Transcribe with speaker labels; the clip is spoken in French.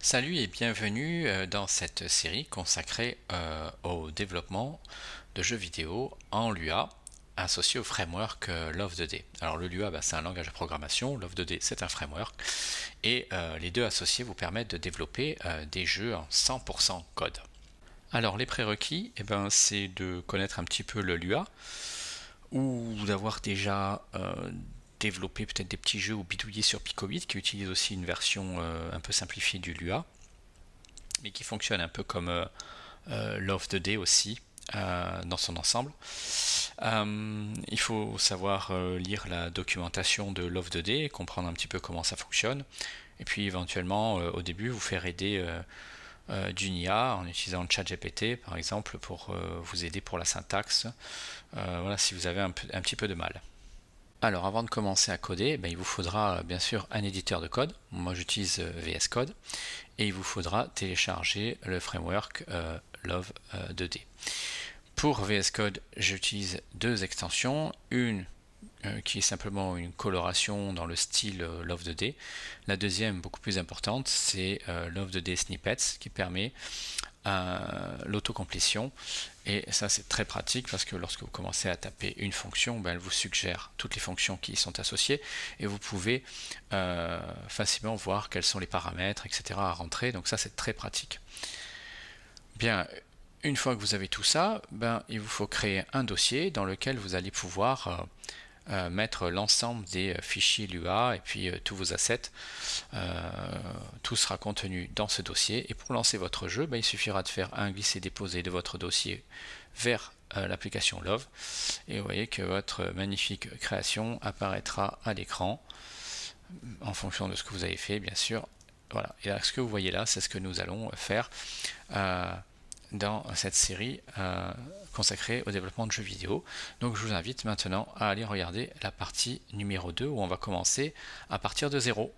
Speaker 1: Salut et bienvenue dans cette série consacrée au développement de jeux vidéo en Lua associé au framework Love2D. Alors le Lua c'est un langage de programmation, Love2D c'est un framework et les deux associés vous permettent de développer des jeux en 100% code. Alors les prérequis, c'est de connaître un petit peu le Lua ou d'avoir déjà développé peut-être des petits jeux ou bidouillés sur Picobit qui utilisent aussi une version un peu simplifiée du Lua mais qui fonctionne un peu comme Love2D aussi dans son ensemble. Il faut savoir lire la documentation de Love2D et comprendre un petit peu comment ça fonctionne. Et puis éventuellement, au début, vous faire aider d'une IA en utilisant ChatGPT par exemple pour vous aider pour la syntaxe. Voilà, si vous avez un petit peu de mal. Alors avant de commencer à coder, il vous faudra bien sûr un éditeur de code. Moi j'utilise VS Code et il vous faudra télécharger le framework Love2D. Pour VS Code, j'utilise deux extensions, une qui est simplement une coloration dans le style Love2D. La deuxième, beaucoup plus importante, c'est Love2D Snippets qui permet l'autocomplétion, et ça c'est très pratique parce que lorsque vous commencez à taper une fonction, elle vous suggère toutes les fonctions qui y sont associées et vous pouvez facilement voir quels sont les paramètres, etc. à rentrer, donc ça c'est très pratique. Bien, une fois que vous avez tout ça, il vous faut créer un dossier dans lequel vous allez pouvoir mettre l'ensemble des fichiers Lua et puis tous vos assets. Tout sera contenu dans ce dossier, et pour lancer votre jeu, il suffira de faire un glisser-déposer de votre dossier vers l'application Love, et vous voyez que votre magnifique création apparaîtra à l'écran en fonction de ce que vous avez fait, bien sûr. Voilà, et là, ce que vous voyez là, c'est ce que nous allons faire dans cette série consacrée au développement de jeux vidéo. Donc je vous invite maintenant à aller regarder la partie numéro 2 où on va commencer à partir de zéro.